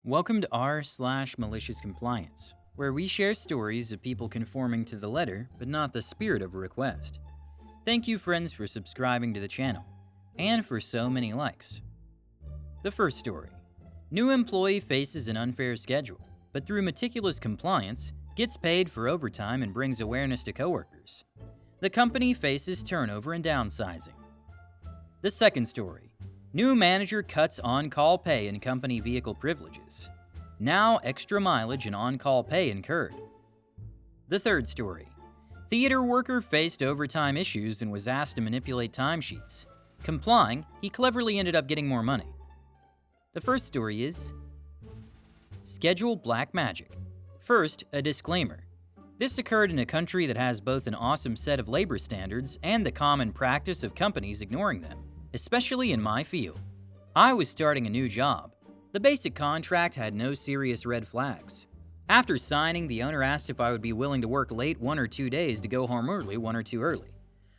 Welcome to r/MaliciousCompliance, where we share stories of people conforming to the letter but not the spirit of a request. Thank you, friends, for subscribing to the channel, and for so many likes. The first story. New employee faces an unfair schedule, but through meticulous compliance, gets paid for overtime and brings awareness to coworkers. The company faces turnover and downsizing. The second story. New manager cuts on-call pay and company vehicle privileges. Now extra mileage and on-call pay incurred. The third story. Theater worker faced overtime issues and was asked to manipulate timesheets. Complying, he cleverly ended up getting more money. The first story is Schedule Black Magic. First, a disclaimer. This occurred in a country that has both an awesome set of labor standards and the common practice of companies ignoring them, especially in my field. I was starting a new job. The basic contract had no serious red flags. After signing, the owner asked if I would be willing to work late 1 or 2 days to go home early 1 or 2 early.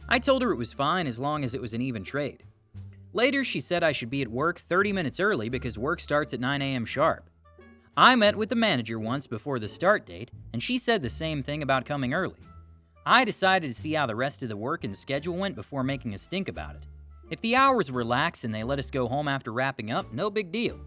I told her it was fine as long as it was an even trade. Later, she said I should be at work 30 minutes early because work starts at 9 a.m. sharp. I met with the manager once before the start date, and she said the same thing about coming early. I decided to see how the rest of the work and schedule went before making a stink about it. If the hours were lax and they let us go home after wrapping up, no big deal.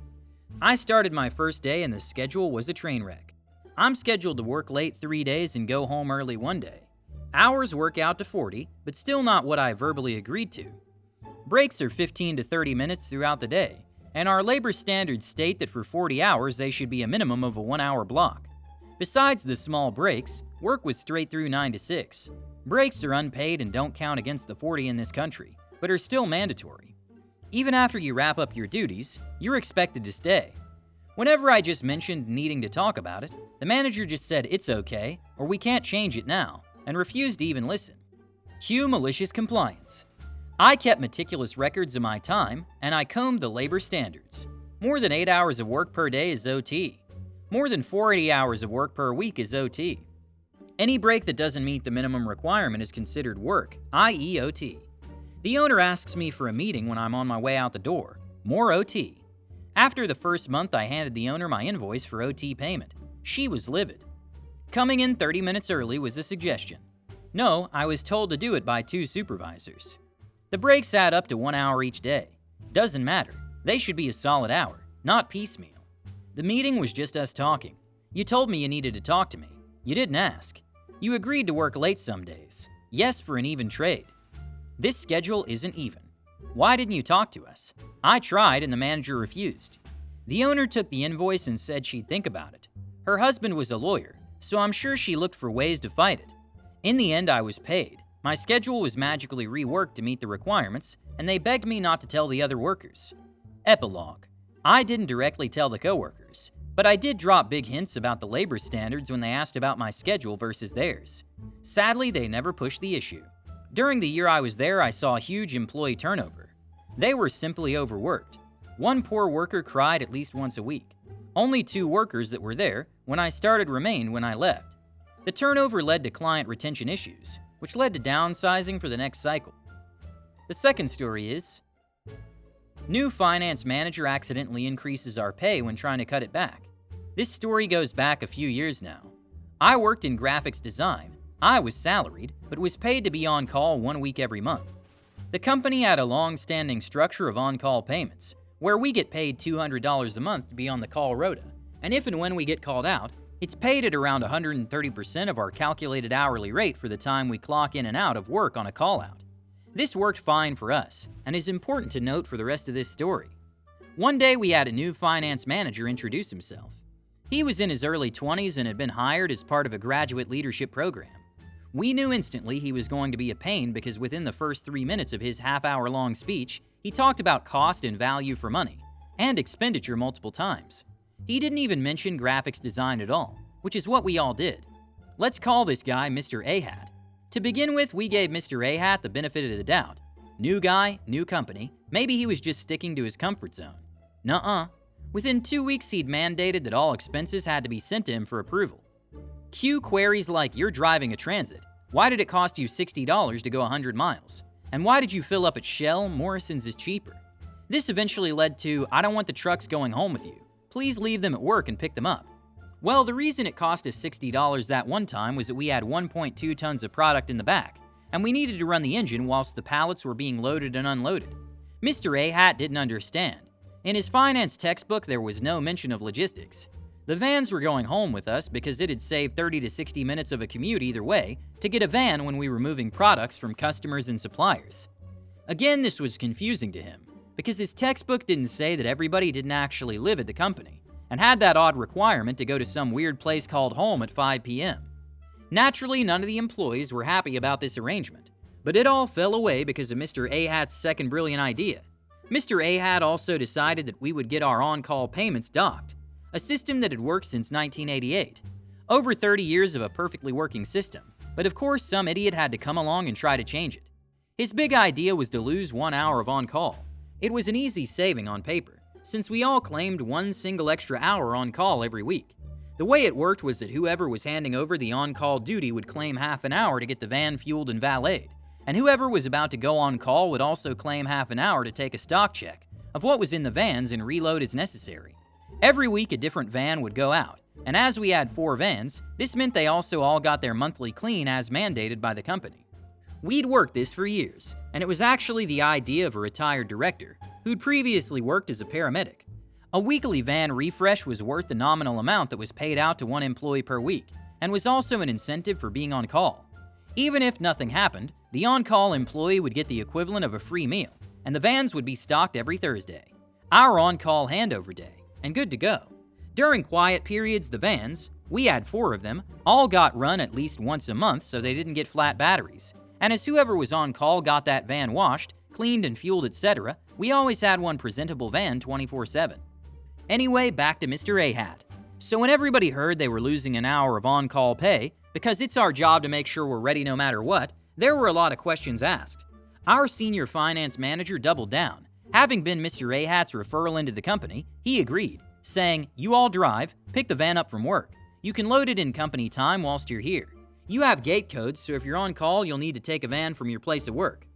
I started my first day and the schedule was a train wreck. I'm scheduled to work late 3 days and go home early 1 day. Hours work out to 40, but still not what I verbally agreed to. Breaks are 15 to 30 minutes throughout the day, and our labor standards state that for 40 hours they should be a minimum of a 1-hour block. Besides the small breaks, work was straight through 9 to 6. Breaks are unpaid and don't count against the 40 in this country, but are still mandatory. Even after you wrap up your duties, you're expected to stay. Whenever I just mentioned needing to talk about it, the manager just said it's okay, or we can't change it now, and refused to even listen. Cue malicious compliance. I kept meticulous records of my time, and I combed the labor standards. More than 8 hours of work per day is OT. More than 40 hours of work per week is OT. Any break that doesn't meet the minimum requirement is considered work, i.e. OT. The owner asks me for a meeting when I'm on my way out the door. More OT. After the first month, I handed the owner my invoice for OT payment. She was livid. Coming in 30 minutes early was a suggestion. No, I was told to do it by 2 supervisors. The breaks add up to 1 hour each day. Doesn't matter. They should be a solid hour, not piecemeal. The meeting was just us talking. You told me you needed to talk to me. You didn't ask. You agreed to work late some days. Yes, for an even trade. This schedule isn't even. Why didn't you talk to us? I tried and the manager refused. The owner took the invoice and said she'd think about it. Her husband was a lawyer, so I'm sure she looked for ways to fight it. In the end, I was paid. My schedule was magically reworked to meet the requirements, and they begged me not to tell the other workers. Epilogue. I didn't directly tell the coworkers, but I did drop big hints about the labor standards when they asked about my schedule versus theirs. Sadly, they never pushed the issue. During the year I was there, I saw huge employee turnover. They were simply overworked. One poor worker cried at least once a week. Only 2 workers that were there when I started remained when I left. The turnover led to client retention issues, which led to downsizing for the next cycle. The second story is New finance manager accidentally increases our pay when trying to cut it back. This story goes back a few years now. I worked in graphics design. I was salaried, but was paid to be on call 1 week every month. The company had a long-standing structure of on-call payments, where we get paid $200 a month to be on the call rota, and if and when we get called out, it's paid at around 130% of our calculated hourly rate for the time we clock in and out of work on a call-out. This worked fine for us, and is important to note for the rest of this story. One day we had a new finance manager introduce himself. He was in his early 20s and had been hired as part of a graduate leadership program. We knew instantly he was going to be a pain because within the first 3 minutes of his half-hour-long speech, he talked about cost and value for money, and expenditure multiple times. He didn't even mention graphics design at all, which is what we all did. Let's call this guy Mr. A-Hat. To begin with, we gave Mr. A-Hat the benefit of the doubt. New guy, new company, maybe he was just sticking to his comfort zone. Nuh-uh. Within 2 weeks, he'd mandated that all expenses had to be sent to him for approval. Cue queries like, you're driving a transit. Why did it cost you $60 to go 100 miles? And why did you fill up at Shell? Morrison's is cheaper. This eventually led to, I don't want the trucks going home with you. please leave them at work and pick them up. Well, the reason it cost us $60 that one time was that we had 1.2 tons of product in the back, and we needed to run the engine whilst the pallets were being loaded and unloaded. Mr. A-Hat didn't understand. In his finance textbook, there was no mention of logistics. The vans were going home with us because it'd save 30 to 60 minutes of a commute either way to get a van when we were moving products from customers and suppliers. Again, this was confusing to him because his textbook didn't say that everybody didn't actually live at the company and had that odd requirement to go to some weird place called home at 5 p.m. Naturally, none of the employees were happy about this arrangement, but it all fell away because of Mr. A-Hat's second brilliant idea. Mr. A-Hat also decided that we would get our on-call payments docked, a system that had worked since 1988. Over 30 years of a perfectly working system, but of course some idiot had to come along and try to change it. His big idea was to lose 1 hour of on-call. It was an easy saving on paper, since we all claimed one single extra hour on call every week. The way it worked was that whoever was handing over the on-call duty would claim half an hour to get the van fueled and valeted, and whoever was about to go on call would also claim half an hour to take a stock check of what was in the vans and reload as necessary. Every week a different van would go out, and as we had 4 vans, this meant they also all got their monthly clean as mandated by the company. We'd worked this for years, and it was actually the idea of a retired director who'd previously worked as a paramedic. A weekly van refresh was worth the nominal amount that was paid out to one employee per week, and was also an incentive for being on call. Even if nothing happened, the on-call employee would get the equivalent of a free meal, and the vans would be stocked every Thursday, our on-call handover day, and good to go. During quiet periods, the vans, we had 4 of them, all got run at least once a month so they didn't get flat batteries. And as whoever was on call got that van washed, cleaned and fueled, etc., we always had one presentable van 24/7. Anyway, back to Mr. A-Hat. So when everybody heard they were losing an hour of on-call pay, because it's our job to make sure we're ready no matter what, there were a lot of questions asked. Our senior finance manager doubled down. Having been Mr. A-Hat's referral into the company, he agreed, saying, "You all drive, pick the van up from work. You can load it in company time whilst you're here. You have gate codes, so if you're on call, you'll need to take a van from your place of work."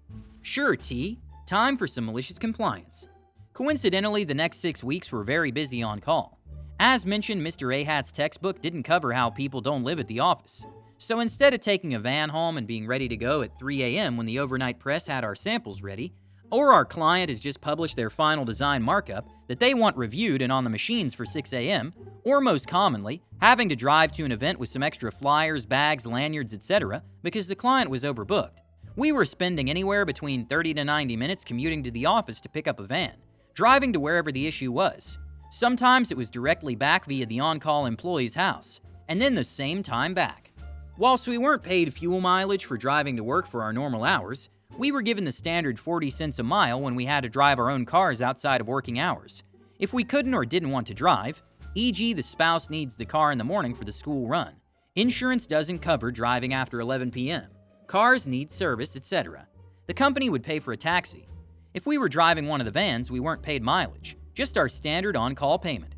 Sure, T. Time for some malicious compliance. Coincidentally, the next 6 weeks were very busy on call. As mentioned, Mr. A-Hat's textbook didn't cover how people don't live at the office. So instead of taking a van home and being ready to go at 3 a.m. when the overnight press had our samples ready, or our client has just published their final design markup that they want reviewed and on the machines for 6 a.m., or most commonly, having to drive to an event with some extra flyers, bags, lanyards, etc. because the client was overbooked, we were spending anywhere between 30 to 90 minutes commuting to the office to pick up a van, driving to wherever the issue was. Sometimes it was directly back via the on-call employee's house, and then the same time back. Whilst we weren't paid fuel mileage for driving to work for our normal hours, we were given the standard 40 cents a mile when we had to drive our own cars outside of working hours. If we couldn't or didn't want to drive, e.g. the spouse needs the car in the morning for the school run, insurance doesn't cover driving after 11 p.m., cars need service, etc., the company would pay for a taxi. If we were driving one of the vans, we weren't paid mileage, just our standard on-call payment.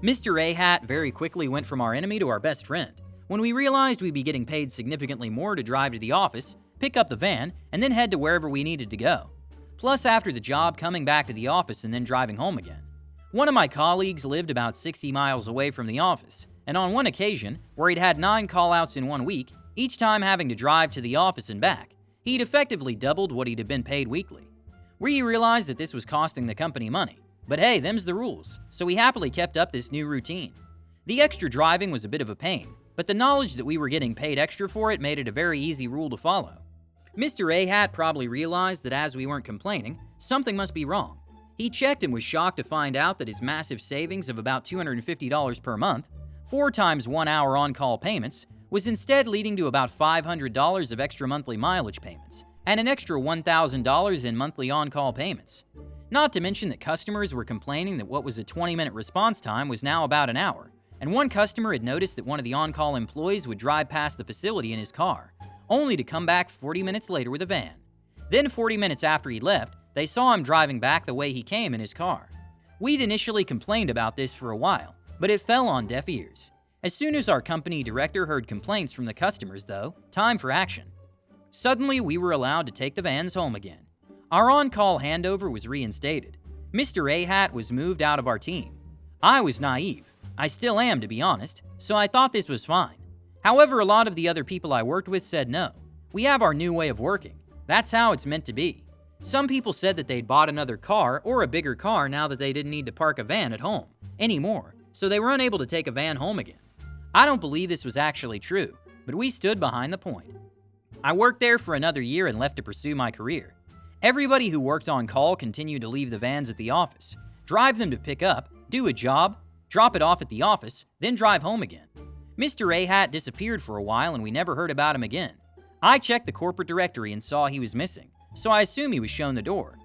Mr. A-Hat very quickly went from our enemy to our best friend when we realized we'd be getting paid significantly more to drive to the office, pick up the van, and then head to wherever we needed to go. Plus, after the job, coming back to the office and then driving home again. One of my colleagues lived about 60 miles away from the office, and on one occasion, where he'd had 9 call-outs in 1 week, each time having to drive to the office and back, he'd effectively doubled what he'd have been paid weekly. We realized that this was costing the company money, but hey, them's the rules, so we happily kept up this new routine. The extra driving was a bit of a pain, but the knowledge that we were getting paid extra for it made it a very easy rule to follow. Mr. A-Hat probably realized that as we weren't complaining, something must be wrong. He checked and was shocked to find out that his massive savings of about $250 per month, 4 times 1 hour on-call payments, was instead leading to about $500 of extra monthly mileage payments, and an extra $1,000 in monthly on-call payments. Not to mention that customers were complaining that what was a 20-minute response time was now about an hour, and one customer had noticed that one of the on-call employees would drive past the facility in his car, only to come back 40 minutes later with a van. Then 40 minutes after he left, they saw him driving back the way he came in his car. We'd initially complained about this for a while, but it fell on deaf ears. As soon as our company director heard complaints from the customers, though, time for action. Suddenly, we were allowed to take the vans home again. Our on-call handover was reinstated. Mr. A-Hat was moved out of our team. I was naive. I still am, to be honest, so I thought this was fine. However, a lot of the other people I worked with said no. We have our new way of working. That's how it's meant to be. Some people said that they'd bought another car or a bigger car now that they didn't need to park a van at home anymore, so they were unable to take a van home again. I don't believe this was actually true, but we stood behind the point. I worked there for another year and left to pursue my career. Everybody who worked on call continued to leave the vans at the office, drive them to pick up, do a job, drop it off at the office, then drive home again. Mr. A-Hat disappeared for a while and we never heard about him again. I checked the corporate directory and saw he was missing, so I assume he was shown the door.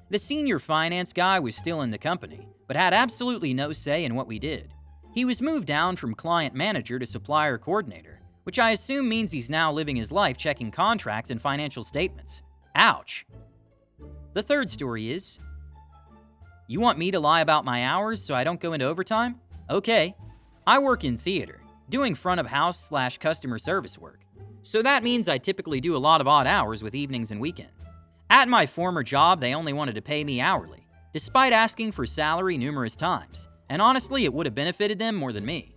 The senior finance guy was still in the company, but had absolutely no say in what we did. He was moved down from client manager to supplier coordinator, which I assume means he's now living his life checking contracts and financial statements. Ouch. The third story is, you want me to lie about my hours so I don't go into overtime? Okay. I work in theater, doing front of house / customer service work. So that means I typically do a lot of odd hours with evenings and weekends. At my former job, they only wanted to pay me hourly, despite asking for salary numerous times, and honestly, it would have benefited them more than me.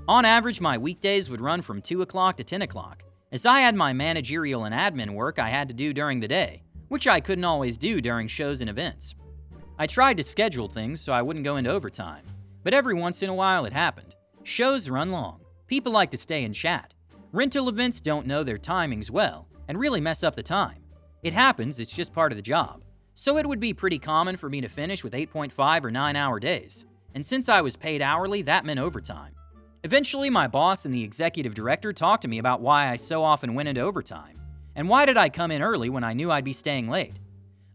On average, my weekdays would run from 2 o'clock to 10 o'clock, as I had my managerial and admin work I had to do during the day, which I couldn't always do during shows and events. I tried to schedule things so I wouldn't go into overtime, but every once in a while it happened. Shows run long. People like to stay and chat. Rental events don't know their timings well and really mess up the time. It happens, it's just part of the job. So it would be pretty common for me to finish with 8.5 or 9-hour days. And since I was paid hourly, that meant overtime. Eventually, my boss and the executive director talked to me about why I so often went into overtime, and why did I come in early when I knew I'd be staying late.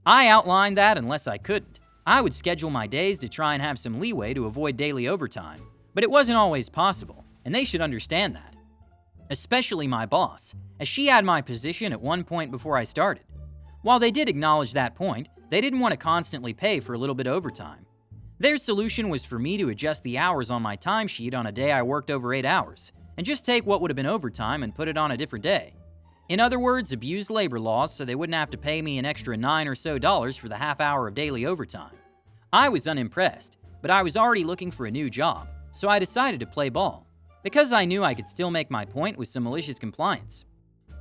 I outlined that unless I couldn't, I would schedule my days to try and have some leeway to avoid daily overtime, but it wasn't always possible, and they should understand that. Especially my boss, as she had my position at one point before I started. While they did acknowledge that point, they didn't want to constantly pay for a little bit of overtime. Their solution was for me to adjust the hours on my timesheet on a day I worked over 8 hours, and just take what would have been overtime and put it on a different day. In other words, abuse labor laws so they wouldn't have to pay me an extra $9 or so for the half hour of daily overtime. I was unimpressed, but I was already looking for a new job, so I decided to play ball, because I knew I could still make my point with some malicious compliance.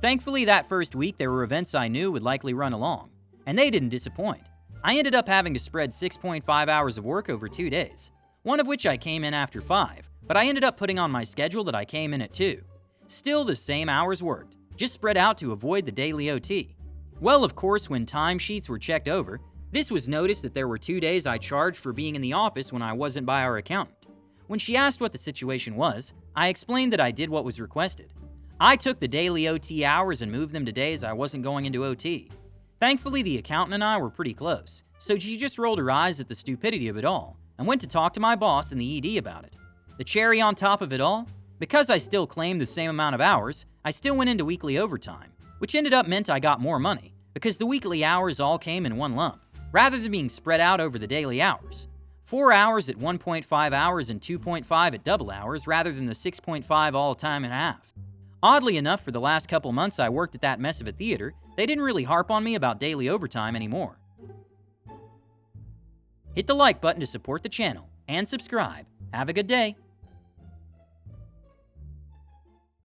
Thankfully, that first week there were events I knew would likely run along, and they didn't disappoint. I ended up having to spread 6.5 hours of work over 2 days, one of which I came in after 5, but I ended up putting on my schedule that I came in at 2. Still the same hours worked, just spread out to avoid the daily OT. Well, of course, when timesheets were checked over, this was noticed that there were 2 days I charged for being in the office when I wasn't by our accountant. When she asked what the situation was, I explained that I did what was requested. I took the daily OT hours and moved them to days I wasn't going into OT. Thankfully, the accountant and I were pretty close, so she just rolled her eyes at the stupidity of it all and went to talk to my boss and the ED about it. The cherry on top of it all? Because I still claimed the same amount of hours, I still went into weekly overtime, which ended up meant I got more money, because the weekly hours all came in one lump, rather than being spread out over the daily hours. 4 hours at 1.5 hours and 2.5 at double hours, rather than the 6.5 all time and a half. Oddly enough, for the last couple months I worked at that mess of a theater, they didn't really harp on me about daily overtime anymore. Hit the like button to support the channel, and subscribe. Have a good day.